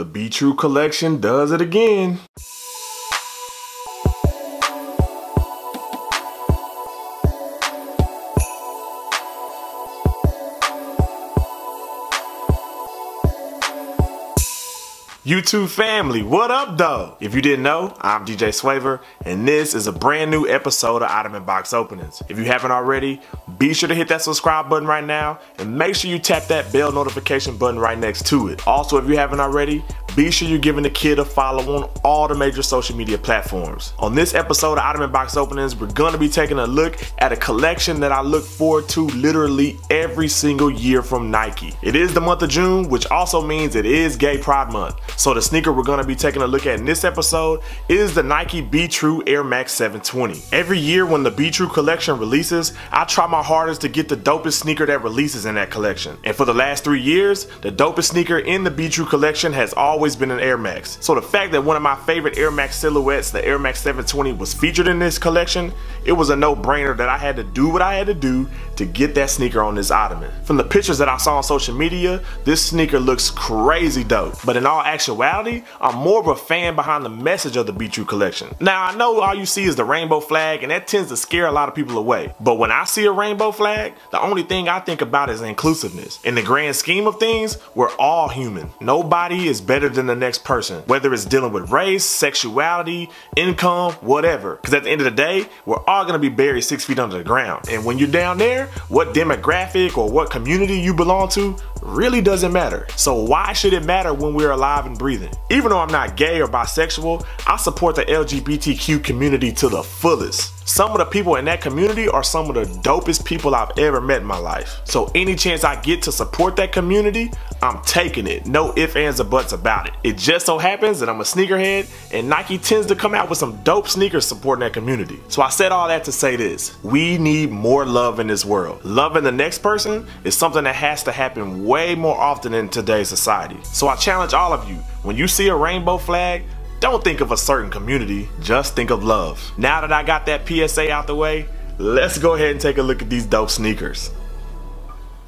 The Be True collection does it again. YouTube family, what up though? If you didn't know, I'm DJ Swavor, and this is a brand new episode of Ottoman Box Openings. If you haven't already, be sure to hit that subscribe button right now, and make sure you tap that bell notification button right next to it. Also, if you haven't already, be sure you're giving the kid a follow on all the major social media platforms. On this episode of Ottoman Box Openings, we're going to be taking a look at a collection that I look forward to literally every single year from Nike. It is the month of June, which also means it is Gay Pride Month. So the sneaker we're going to be taking a look at in this episode is the Nike Be True Air Max 720. Every year when the Be True collection releases, I try my hardest to get the dopest sneaker that releases in that collection. And for the last 3 years, the dopest sneaker in the Be True collection has always been an Air Max. So the fact that one of my favorite Air Max silhouettes, the Air Max 720, was featured in this collection, it was a no-brainer that I had to do what I had to do to get that sneaker on this Ottoman. From the pictures that I saw on social media, this sneaker looks crazy dope. But in all actuality, I'm more of a fan behind the message of the Be True collection. Now, I know all you see is the rainbow flag, and that tends to scare a lot of people away. But when I see a rainbow flag, the only thing I think about is inclusiveness. In the grand scheme of things, we're all human. Nobody is better than the next person, whether it's dealing with race, sexuality, income, whatever. Because at the end of the day, we're all gonna be buried 6 feet under the ground. And when you're down there, what demographic or what community you belong to really doesn't matter. So why should it matter when we're alive and breathing? Even though I'm not gay or bisexual, I support the LGBTQ community to the fullest. Some of the people in that community are some of the dopest people I've ever met in my life. So any chance I get to support that community, I'm taking it. No ifs, ands, or buts about it. It just so happens that I'm a sneakerhead, and Nike tends to come out with some dope sneakers supporting that community. So I said all that to say this: we need more love in this world. Loving the next person is something that has to happen way more often in today's society. So I challenge all of you, when you see a rainbow flag, don't think of a certain community, just think of love. Now that I got that PSA out the way, let's go ahead and take a look at these dope sneakers.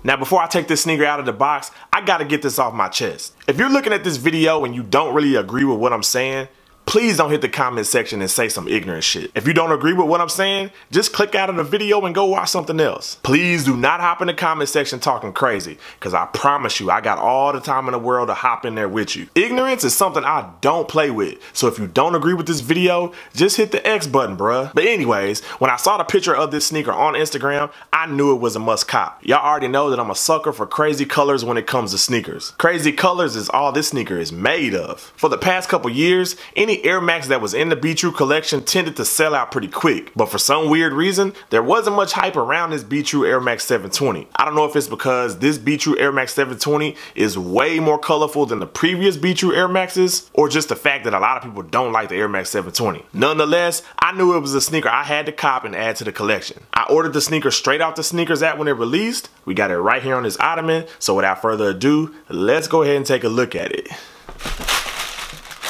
Now before I take this sneaker out of the box, I gotta get this off my chest. If you're looking at this video and you don't really agree with what I'm saying, please don't hit the comment section and say some ignorant shit. If you don't agree with what I'm saying, just click out of the video and go watch something else. Please do not hop in the comment section talking crazy, because I promise you I got all the time in the world to hop in there with you. Ignorance is something I don't play with, so if you don't agree with this video, just hit the X button, bruh. But anyways, when I saw the picture of this sneaker on Instagram, I knew it was a must cop. Y'all already know that I'm a sucker for crazy colors when it comes to sneakers. Crazy colors is all this sneaker is made of. For the past couple years, any Air Max that was in the Be True collection tended to sell out pretty quick, but for some weird reason, there wasn't much hype around this Be True Air Max 720. I don't know if it's because this Be True Air Max 720 is way more colorful than the previous Be True Air Maxes, or just the fact that a lot of people don't like the Air Max 720. Nonetheless, I knew it was a sneaker I had to cop and add to the collection. I ordered the sneaker straight off the Sneakers app when it released. We got it right here on this Ottoman, so without further ado, let's go ahead and take a look at it.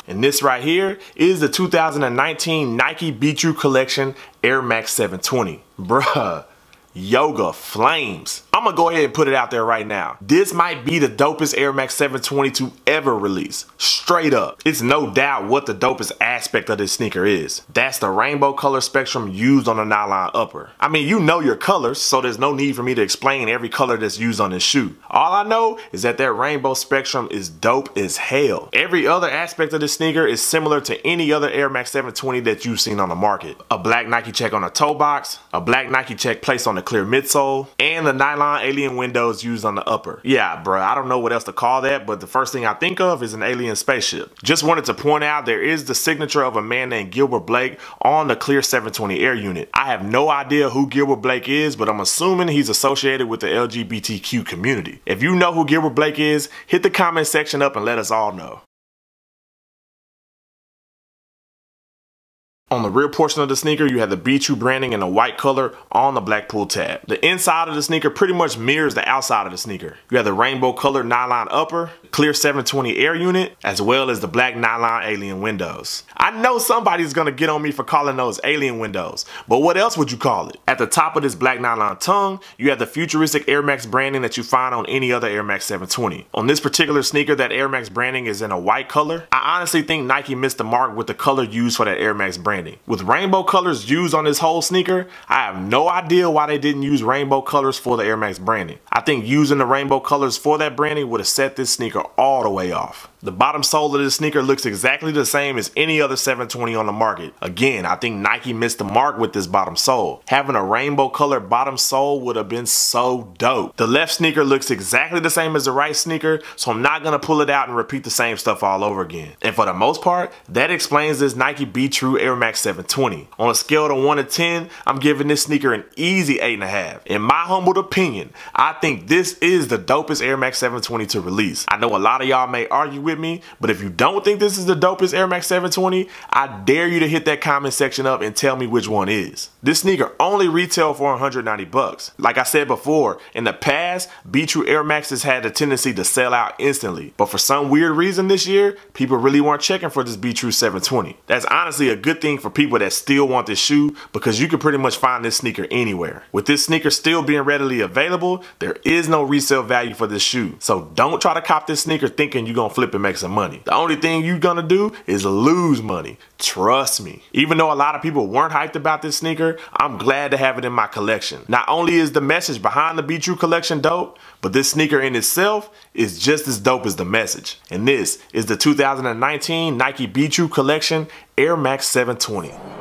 And this right here is the 2019 Nike Be True collection Air Max 720. Bruh, yoga flames. I'm gonna go ahead and put it out there right now. This might be the dopest Air Max 720 to ever release. Straight up. It's no doubt what the dopest aspect of this sneaker is. That's the rainbow color spectrum used on the nylon upper. I mean, you know your colors, so there's no need for me to explain every color that's used on this shoe. All I know is that rainbow spectrum is dope as hell. Every other aspect of this sneaker is similar to any other Air Max 720 that you've seen on the market. A black Nike check on the toe box, a black Nike check placed on the clear midsole, and the nylon alien windows used on the upper. Yeah, bruh, I don't know what else to call that, but the first thing I think of is an alien spaceship. Just wanted to point out there is the signature of a man named Gilbert Blake on the clear 720 Air unit. I have no idea who Gilbert Blake is, but I'm assuming he's associated with the LGBTQ community. If you know who Gilbert Blake is, hit the comment section up and let us all know. On the rear portion of the sneaker, you have the Be True branding in a white color on the black pull tab. The inside of the sneaker pretty much mirrors the outside of the sneaker. You have the rainbow colored nylon upper, clear 720 air unit, as well as the black nylon alien windows. I know somebody's gonna get on me for calling those alien windows, but what else would you call it? At the top of this black nylon tongue, you have the Futuristic Air Max branding that you find on any other Air Max 720. On this particular sneaker, that Air Max branding is in a white color. I honestly think Nike missed the mark with the color used for that Air Max branding. With rainbow colors used on this whole sneaker, I have no idea why they didn't use rainbow colors for the Air Max branding. I think using the rainbow colors for that branding would have set this sneaker all the way off. The bottom sole of this sneaker looks exactly the same as any other 720 on the market. Again, I think Nike missed the mark with this bottom sole. Having a rainbow colored bottom sole would have been so dope. The left sneaker looks exactly the same as the right sneaker, so I'm not gonna pull it out and repeat the same stuff all over again. And for the most part, that explains this Nike Be True Air Max 720. On a scale of 1 to 10, I'm giving this sneaker an easy 8.5. In my humble opinion, I think this is the dopest Air Max 720 to release. I know a lot of y'all may argue with me, but if you don't think this is the dopest Air Max 720, I dare you to hit that comment section up and tell me which one is. This sneaker only retailed for 190 bucks. Like I said before, in the past, Be True Air Maxes had a tendency to sell out instantly, but for some weird reason this year, people really weren't checking for this Be True 720. That's honestly a good thing for people that still want this shoe, because you can pretty much find this sneaker anywhere. With this sneaker still being readily available, there is no resale value for this shoe. So don't try to cop this sneaker thinking you're gonna flip and make some money. The only thing you're gonna do is lose money. Trust me. Even though a lot of people weren't hyped about this sneaker, I'm glad to have it in my collection. Not only is the message behind the Be True collection dope, but this sneaker in itself is just as dope as the message. And this is the 2019 Nike Be True collection Air Max 720.